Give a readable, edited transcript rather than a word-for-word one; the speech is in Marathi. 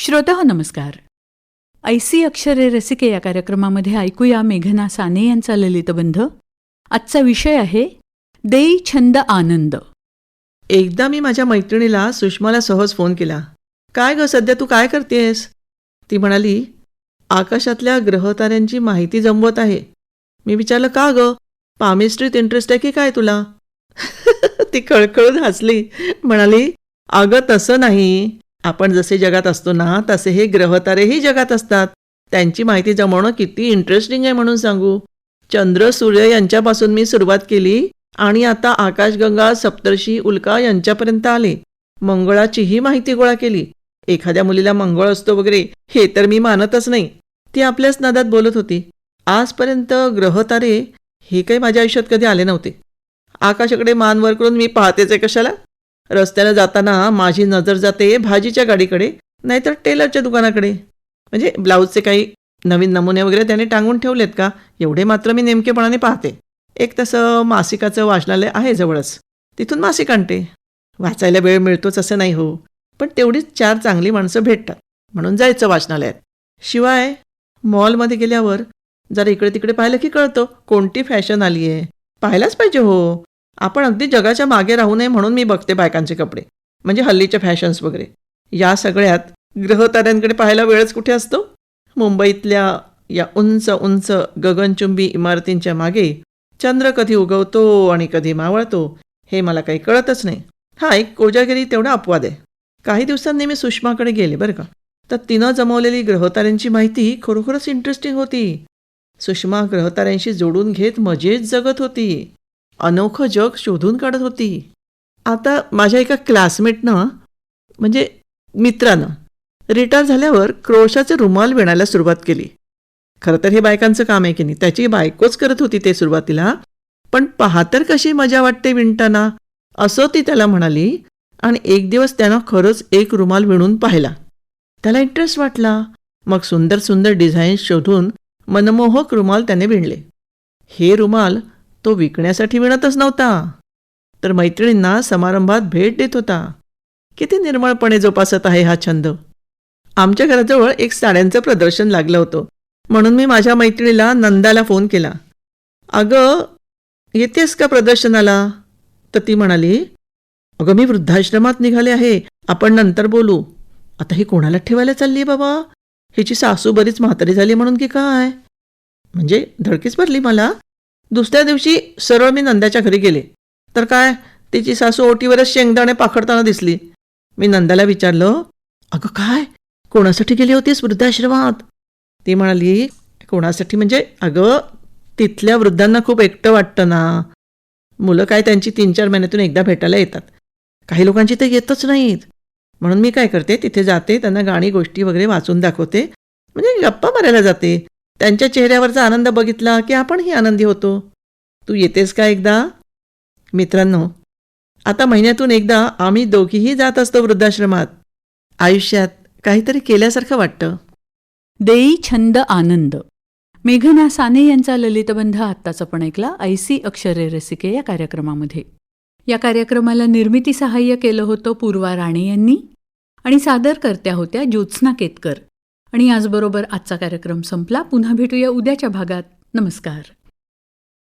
श्रोताहो नमस्कार. ऐसी अक्षरे रसिके या कार्यक्रमामध्ये ऐकूया मेघना साने यांचा ललितबंध. आजचा विषय आहे देई छंद आनंद. एकदा मी माझ्या मैत्रिणीला सुषमाला सहज फोन केला. काय ग, सध्या तू काय करतेस? ती म्हणाली, आकाशातल्या ग्रहताऱ्यांची माहिती जमवत आहे. मी विचारलं, का ग, पामिस्ट्रीत इंटरेस्ट आहे की काय तुला? ती खळखळून हसली, म्हणाली, अगं तसं नाही, आपण जसे जगात असतो ना तसे हे ग्रहतारेही जगात असतात. त्यांची माहिती जमवणं किती इंटरेस्टिंग आहे म्हणून सांगू. चंद्र सूर्य यांच्यापासून मी सुरुवात केली आणि आता आकाशगंगा सप्तर्षी उल्का यांच्यापर्यंत आले. मंगळाचीही माहिती गोळा केली. एखाद्या मुलीला मंगळ असतो वगैरे हे तर मी मानतच नाही. ती आपल्याच नादात बोलत होती. आजपर्यंत ग्रहतारे हे काही माझ्या आयुष्यात कधी आले नव्हते. आकाशाकडे मान वर करून मी पाहतेच आहे कशाला. रस्त्यानं जाताना माझी नजर जाते भाजीच्या गाडीकडे, नाहीतर टेलरच्या दुकानाकडे. म्हणजे ब्लाऊजचे काही नवीन नमुने वगैरे त्याने टांगून ठेवलेत का, एवढे मात्र मी नेमकेपणाने पाहते. एक तसं मासिकाचं वाचनालय आहे जवळच, तिथून मासिक आणते. वाचायला वेळ मिळतोच असं नाही हो, पण तेवढीच 4 चांगली माणसं भेटतात म्हणून जायचं वाचनालयात. शिवाय मॉलमध्ये गेल्यावर जरा इकडे तिकडे पाहिलं की कळतं कोणती फॅशन आली आहे. पाहायलाच पाहिजे हो. आपण अगदी जगाच्या मागे राहू नये म्हणून मी बघते बायकांचे कपडे, म्हणजे हल्लीच्या फॅशन्स वगैरे. या सगळ्यात ग्रहताऱ्यांकडे पाहायला वेळच कुठे असतो. मुंबईतल्या या उंच उंच गगनचुंबी इमारतींच्या मागे चंद्र कधी उगवतो आणि कधी मावळतो हे मला काही कळतच नाही. हा एक कोजागिरी तेवढा अपवाद आहे. काही दिवसांनी मी सुषमाकडे गेले बरं का, तर तिनं जमवलेली ग्रहताऱ्यांची माहिती खरोखरच इंटरेस्टिंग होती. सुषमा ग्रहताऱ्यांशी जोडून घेत मजेत जगत होती. अनोखं जग शोधून काढत होती. आता माझ्या एका क्लासमेटनं, म्हणजे मित्रानं, रिटायर झाल्यावर क्रोशाचे रुमाल विणायला सुरुवात केली. खरं तर हे बायकांचं काम आहे की नाही, त्याची बायकोच करत होती ते सुरुवातीला. पण पहा तर कशी मजा वाटते विणताना, असं ती त्याला म्हणाली. आणि एक दिवस त्यानं खरंच एक रुमाल विणून पाहिला. त्याला इंटरेस्ट वाटला. मग सुंदर सुंदर डिझाईन्स शोधून मनमोहक रुमाल त्याने विणले. हे रुमाल तो विकण्यासाठी विणतच नव्हता, तर मैत्रिणींना समारंभात भेट देत होता. किती निर्मळपणे जोपासत आहे हा छंद. आमच्या घराजवळ एक साड्यांचं प्रदर्शन लागलं होतं, म्हणून मी माझ्या मैत्रिणीला नंदाला फोन केला. अगं, येतेस का प्रदर्शनाला? तर ती म्हणाली, अगं मी वृद्धाश्रमात निघाले आहे, आपण नंतर बोलू. आता ही कोणाला ठेवायला चालली आहे बाबा? हिची सासू बरीच म्हातारी झाली म्हणून की काय? म्हणजे धडकीच भरली मला. दुसऱ्या दिवशी सरळ मी नंदाच्या घरी गेले, तर काय, तिची सासू ओटीवरच शेंगदाणे पाखडताना दिसली. मी नंदाला विचारलं, अगं काय, कोणासाठी गेली होतीस वृद्धाश्रमात? ती म्हणाली, कोणासाठी म्हणजे अगं तिथल्या वृद्धांना खूप एकटं वाटतं ना. मुलं काय त्यांची 3-4 महिन्यातून एकदा भेटायला येतात, काही लोकांची तर येतच नाहीत. म्हणून मी काय करते, तिथे जाते, त्यांना गाणी गोष्टी वगैरे वाचून दाखवते, म्हणजे गप्पा मारायला जाते. त्यांच्या चेहऱ्यावरचा आनंद बघितला की आपणही आनंदी होतो. तू येतेस का एकदा? मित्रांनो, आता महिन्यातून एकदा आम्ही दोघीही जात असतो वृद्धाश्रमात. आयुष्यात काहीतरी केल्यासारखं वाटतं. देई छंद आनंद. मेघना साने यांचा ललितबंध आत्ताच आपण ऐकला ऐसी अक्षरे रसिके या कार्यक्रमामध्ये. या कार्यक्रमाला निर्मिती सहाय्य केलं होतं पूर्वा राणे यांनी आणि सादरकर्त्या होत्या ज्योत्स्ना केतकर. आणि याचबरोबर आजचा कार्यक्रम संपला. पुन्हा भेटूया उद्याच्या भागात. नमस्कार.